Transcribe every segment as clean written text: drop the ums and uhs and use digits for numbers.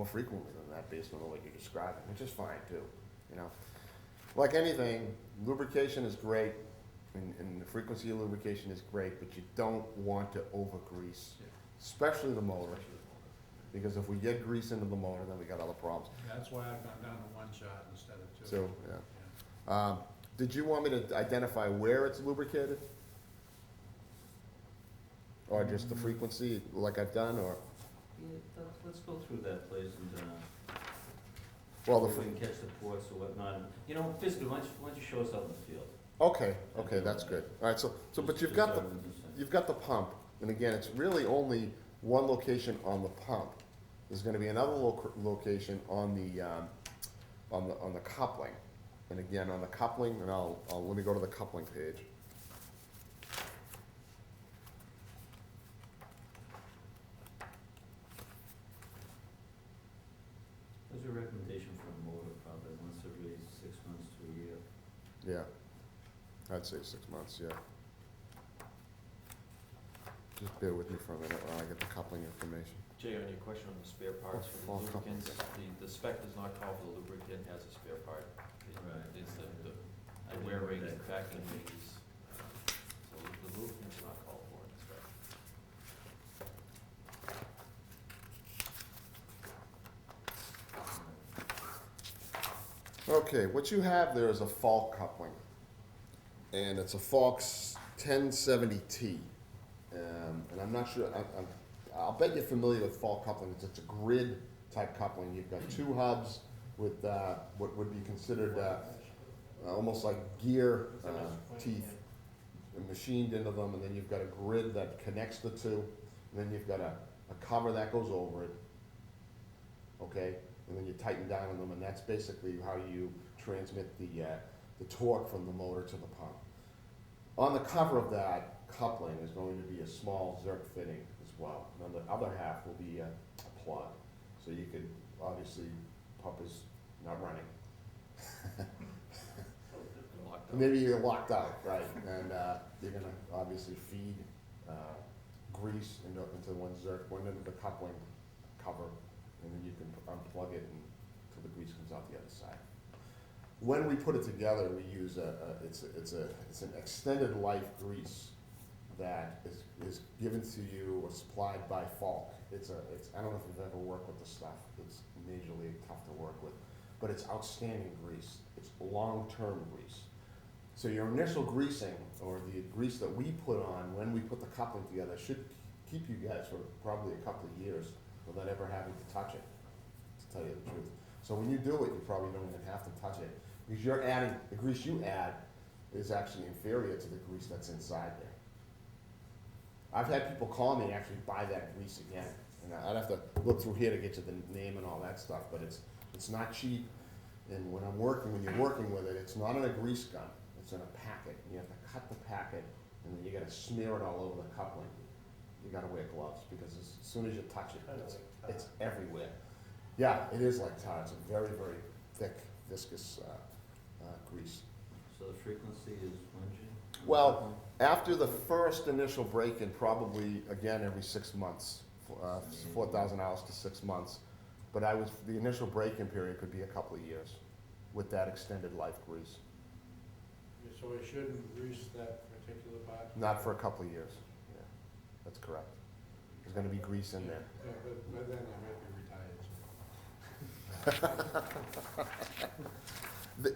more frequently than that based on what you're describing, which is fine too, you know. Like anything, lubrication is great, and the frequency of lubrication is great, but you don't want to over-grease, Yeah. especially the motor, because if we get grease into the motor, then we got other problems. That's why I've gone down to one shot instead of two. So, yeah. Did you want me to identify where it's lubricated? Or just the frequency, like I've done, or, Yeah, let's go through that, please, and, well, we can catch the ports or whatnot. You know, basically, why don't you show us out in the field? okay, that's good. All right, so, but you've got the pump, and again, it's really only one location on the pump. There's gonna be another location on the coupling. And again, on the coupling, and let me go to the coupling page. What's your recommendation for a motor, probably once every 6 months to a year? Yeah, I'd say 6 months, yeah. Just bear with me for a minute while I get the coupling information. Jay, on your question on the spare parts for Fall the lubricants, coupling. the spec does not call for the lubricant as a spare part. Right. It's the I didn't wear know rate that. and vacuum rates. So the lubricant's not called for in the spec. Okay, what you have there is a Falk coupling, and it's a Falk's 1070T. And I'm not sure, I'll bet you're familiar with Falk coupling. It's a grid type coupling. You've got two hubs with what would be considered almost like gear teeth machined into them, and then you've got a grid that connects the two, and then you've got a cover that goes over it, okay? And then you tighten down on them, and that's basically how you transmit the torque from the motor to the pump. On the cover of that coupling is going to be a small Zerk fitting as well. And on the other half will be a plug. So you could, obviously, pump is not running. Locked up. Maybe you're locked out, right? And you're gonna obviously feed grease into one Zerk, one into the coupling cover, and then you can unplug it until the grease comes out the other side. When we put it together, we use it's an extended life grease that is given to you or supplied by Falk. I don't know if you've ever worked with the stuff. It's majorly tough to work with, but it's outstanding grease. It's long-term grease. So your initial greasing, or the grease that we put on when we put the coupling together, should keep you guys for probably a couple of years without ever having to touch it, to tell you the truth. So when you do it, you probably don't even have to touch it, because you're adding, the grease you add is actually inferior to the grease that's inside there. I've had people call me and actually buy that grease again, and I'd have to look through here to get you the name and all that stuff, but it's not cheap. And when you're working with it, it's not in a grease gun, it's in a packet. You have to cut the packet, and then you gotta smear it all over the coupling. You gotta wear gloves, because as soon as you touch it, it's everywhere. Yeah, it is like tar. It's a very, very thick, viscous grease. So the frequency is when, Jay? Well, after the first initial break-in, probably again every 6 months, 4,000 hours to 6 months. But the initial break-in period could be a couple of years with that extended life grease. So we shouldn't grease that particular part? Not for a couple of years. Yeah, that's correct. There's gonna be grease in there. Yeah, but by then I might be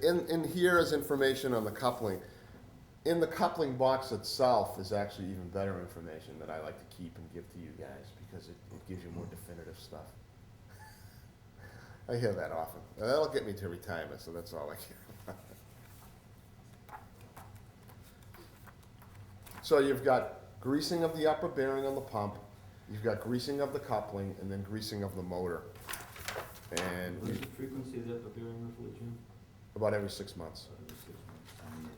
retired. In here is information on the coupling. In the coupling box itself is actually even better information that I like to keep and give to you guys, because it gives you more definitive stuff. I hear that often. That'll get me to retirement, so that's all I care. So you've got greasing of the upper bearing on the pump, you've got greasing of the coupling, and then greasing of the motor. And What is the frequency of that for bearing roughly, Jim? about every 6 months. Every 6 months.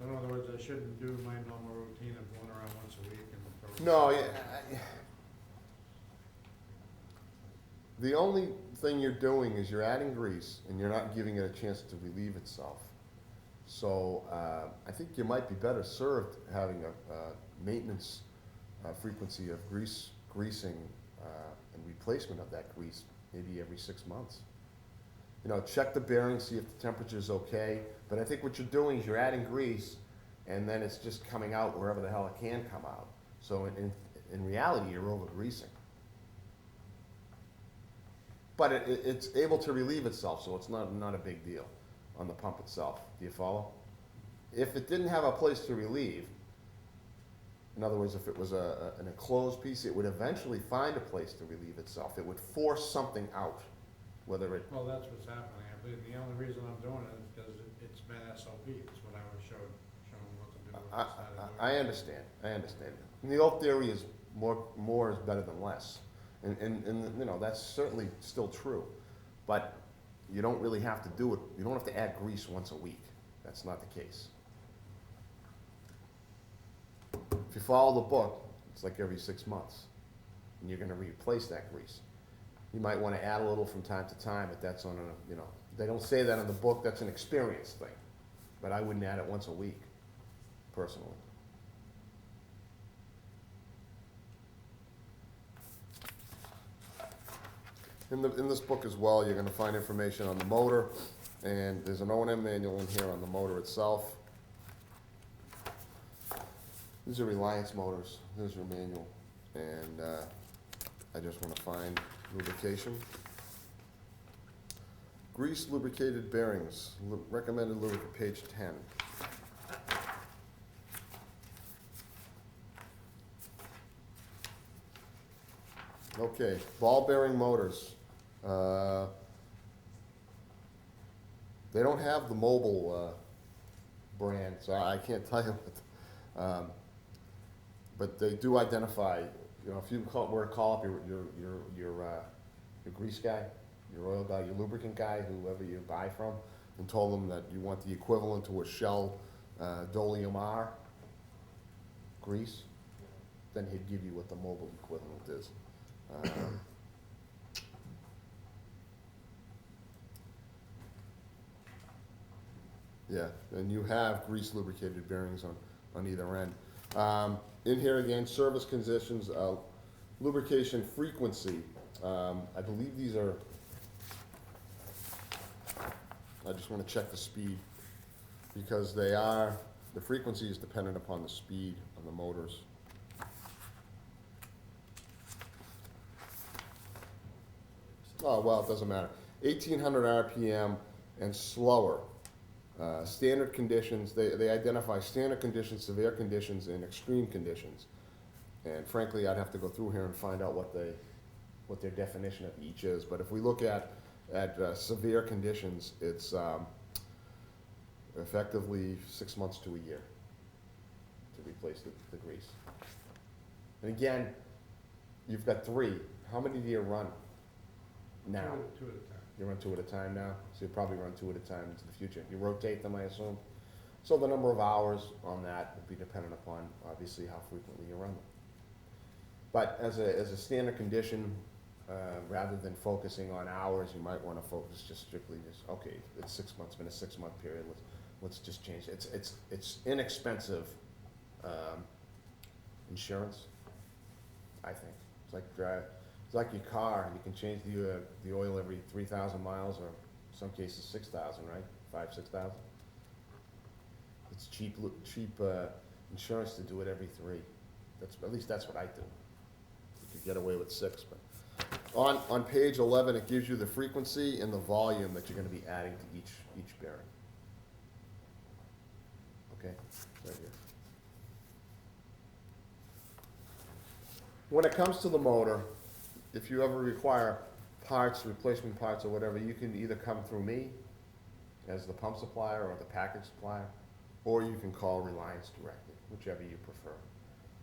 In other words, I shouldn't do my normal routine of going around once a week and throwing. No, the only thing you're doing is you're adding grease, and you're not giving it a chance to relieve itself. So I think you might be better served having a maintenance frequency of grease greasing and replacement of that grease maybe every 6 months. You know, check the bearings, see if the temperature's okay, but I think what you're doing is you're adding grease, and then it's just coming out wherever the hell it can come out. So in reality, you're over-greasing. But it's able to relieve itself, so it's not a big deal on the pump itself. Do you follow? If it didn't have a place to relieve, in other words, if it was an enclosed piece, it would eventually find a place to relieve itself. It would force something out, whether it, Well, that's what's happening. I believe the only reason I'm doing it is because it's been SOP. It's what I was shown what to do. What to decide to do. I understand. And the old theory is more is better than less. And you know, that's certainly still true. But you don't really have to do it, you don't have to add grease once a week. That's not the case. If you follow the book, it's like every 6 months, and you're gonna replace that grease. You might wanna add a little from time to time, but that's on a, you know, they don't say that in the book, that's an experience thing. But I wouldn't add it once a week, personally. In this book as well, you're gonna find information on the motor, and there's an O&M manual in here on the motor itself. These are Reliance motors, here's your manual, and I just wanna find lubrication. Grease lubricated bearings, recommended lubricant, page 10. Okay, ball bearing motors. They don't have the mobile brand, so I can't tell you what. But they do identify, you know, if you were to call up your grease guy, your oil guy, your lubricant guy, whoever you buy from, and told them that you want the equivalent to a Shell Dolium R grease, then he'd give you what the mobile equivalent is. Yeah, and you have grease lubricated bearings on either end. In here again, service conditions, lubrication frequency. I believe these are, I just want to check the speed, because the frequency is dependent upon the speed on the motors. Oh, well, it doesn't matter. 1800 RPM and slower. Standard conditions, they identify standard conditions, severe conditions, and extreme conditions. And frankly, I'd have to go through here and find out what their definition of each is. But if we look at severe conditions, it's effectively 6 months to a year to replace the grease. And again, you've got 3. How many do you run now? Two at a time. You run 2 at a time now, so you probably run 2 at a time into the future. You rotate them, I assume. So the number of hours on that will be dependent upon, obviously, how frequently you run them. But as a standard condition, rather than focusing on hours, you might want to focus just strictly okay, it's 6 months, been a 6-month period. Let's just change it. It's inexpensive insurance, I think. It's like your car. You can change the oil every 3,000 miles, or in some cases 6,000, right? 5,000-6,000. It's cheap insurance to do it every 3. At least that's what I do. You could get away with 6, but on page 11 it gives you the frequency and the volume that you're going to be adding to each bearing. Okay, right here. When it comes to the motor, if you ever require parts, replacement parts or whatever, you can either come through me as the pump supplier or the package supplier, or you can call Reliance directly, whichever you prefer.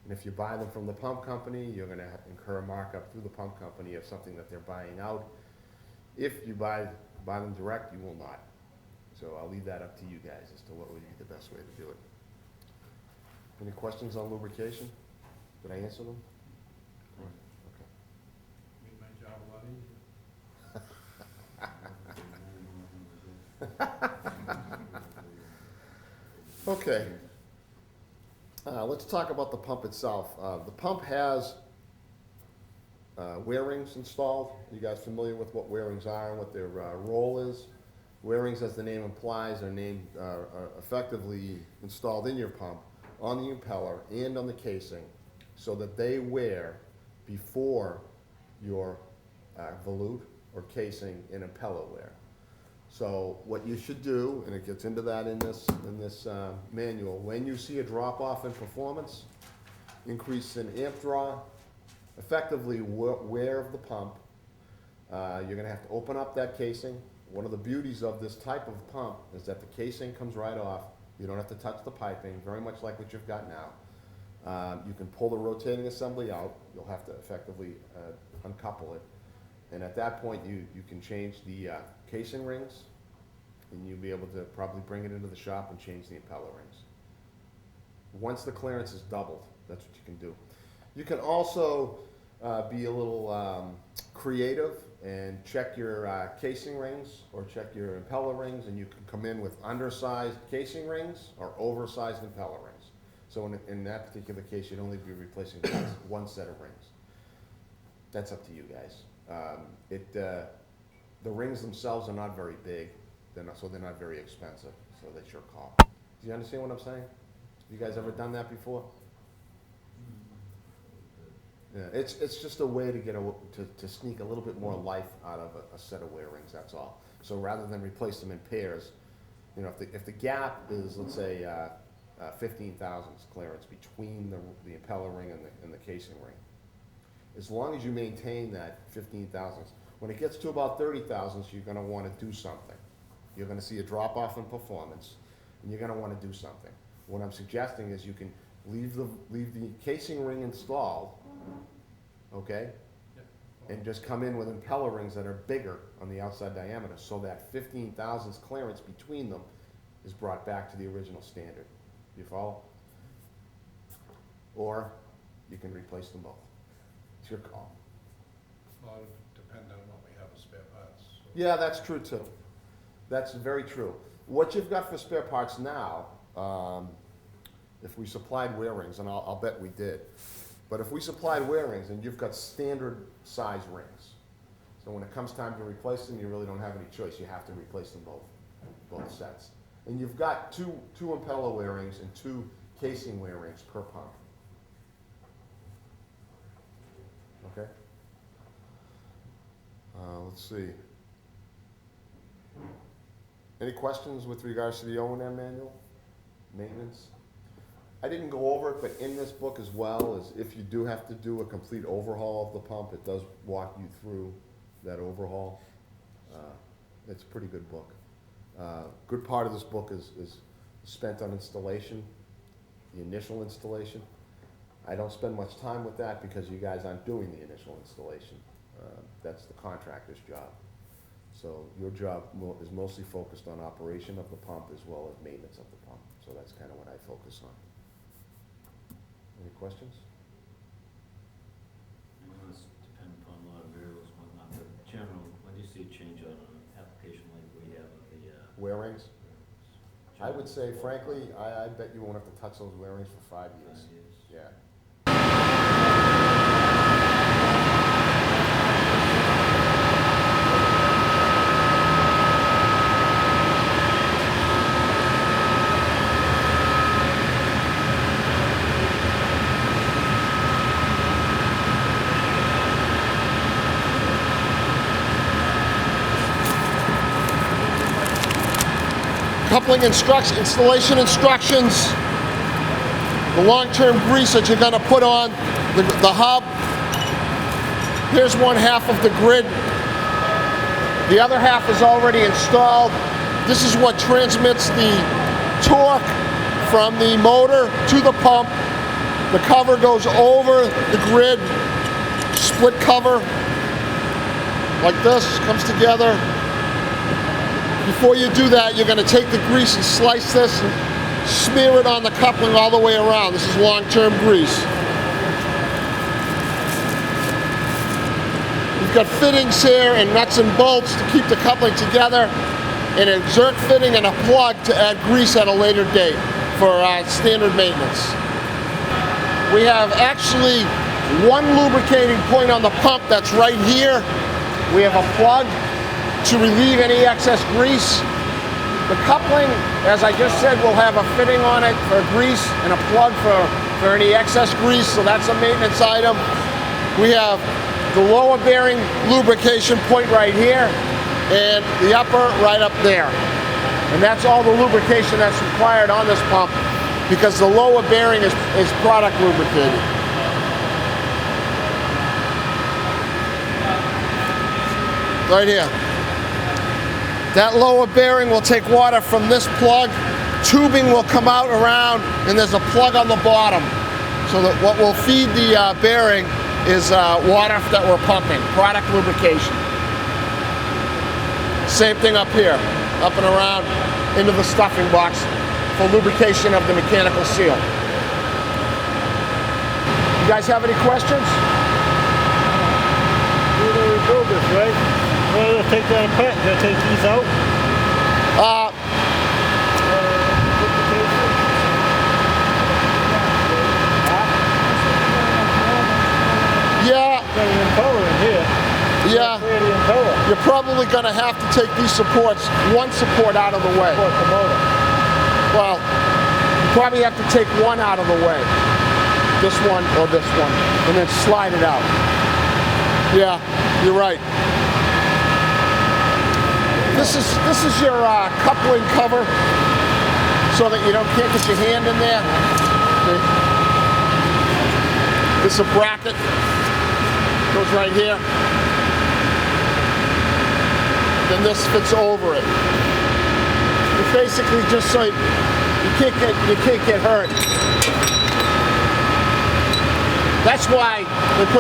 And if you buy them from the pump company, you're gonna incur a markup through the pump company of something that they're buying out. If you buy them direct, you will not. So I'll leave that up to you guys as to what would be the best way to do it. Any questions on lubrication? Did I answer them? Okay. Made my job a lot easier. Okay. Let's talk about the pump itself. The pump has wear rings installed. You guys familiar with what wear rings are and what their role is? Wear rings, as the name implies, are effectively installed in your pump, on the impeller and on the casing, so that they wear before your volute or casing and impeller wear. So what you should do, and it gets into that in this manual, when you see a drop off in performance, increase in amp draw, effectively wear of the pump, you're gonna have to open up that casing. One of the beauties of this type of pump is that the casing comes right off. You don't have to touch the piping, very much like what you've got now. You can pull the rotating assembly out. You'll have to effectively uncouple it. And at that point, you can change the casing rings, and you'll be able to probably bring it into the shop and change the impeller rings. Once the clearance is doubled, that's what you can do. You can also be a little creative and check your casing rings or check your impeller rings, and you can come in with undersized casing rings or oversized impeller rings. So in that particular case, you'd only be replacing one set of rings. That's up to you guys. The rings themselves are not very big, so they're not very expensive, so that's your call. Do you understand what I'm saying? You guys ever done that before? Yeah, it's just a way to get to sneak a little bit more life out of a set of wear rings, that's all. So rather than replace them in pairs, you know, if the gap is, let's say, 15 thousandths clearance between the impeller ring and the casing ring, as long as you maintain that 15 thousandths, when it gets to about 30 thousandths, you're gonna wanna do something. You're gonna see a drop off in performance, and you're gonna wanna do something. What I'm suggesting is you can leave the casing ring installed, okay? And just come in with impeller rings that are bigger on the outside diameter, so that 15 thousandths clearance between them is brought back to the original standard. You follow? Or you can replace them both. It's your call. Well, it would depend on what we have as spare parts. So Yeah, that's true too. That's very true. What you've got for spare parts now, if we supplied wear rings, and I'll bet we did, but if we supplied wear rings and you've got standard size rings, so when it comes time to replace them, you really don't have any choice. You have to replace them both sets. And you've got two impeller wear rings and 2 casing wear rings per pump. Okay? Let's see. Any questions with regards to the O&M manual? Maintenance? I didn't go over it, but in this book as well, is if you do have to do a complete overhaul of the pump, it does walk you through that overhaul. It's a pretty good book. Good part of this book is spent on installation, the initial installation. I don't spend much time with that because you guys aren't doing the initial installation. That's the contractor's job. So your job is mostly focused on operation of the pump as well as maintenance of the pump. So that's kind of what I focus on. Any questions? It must depend upon a lot of variables and whatnot, but general, when do you see a change on an application like we have of the, Wear rings? I would say, frankly, I bet you won't have to touch those wear rings for 5 years. 5 years? Yeah. Coupling installation instructions, the long-term grease that you're going to put on the hub. Here's one half of the grid. The other half is already installed. This is what transmits the torque from the motor to the pump. The cover goes over the grid, split cover, like this, comes together. Before you do that, you're going to take the grease and slice this and smear it on the coupling all the way around. This is long-term grease. We've got fittings here and nuts and bolts to keep the coupling together, and an exert fitting and a plug to add grease at a later date for standard maintenance. We have actually one lubricating point on the pump that's right here. We have a plug to relieve any excess grease. The coupling, as I just said, will have a fitting on it for grease and a plug for any excess grease, so that's a maintenance item. We have the lower bearing lubrication point right here and the upper right up there. And that's all the lubrication that's required on this pump because the lower bearing is product lubricated. Right here. That lower bearing will take water from this plug. Tubing will come out around, and there's a plug on the bottom. So that what will feed the bearing is water that we're pumping, product lubrication. Same thing up here, up and around into the stuffing box for lubrication of the mechanical seal. You guys have any questions? We're gonna rebuild this, right? We're gonna take that apart, gonna take these out. Yeah. Got an impeller in here. Yeah. Create the impeller. You're probably going to have to take these supports, one support out of the way. Support the motor. Well, you probably have to take one out of the way. This one or this one, and then slide it out. Yeah, you're right. This is your coupling cover, so that you can't get your hand in there. Okay. This is a bracket. Goes right here. Then this fits over it. It's basically just so you can't get hurt. That's why they put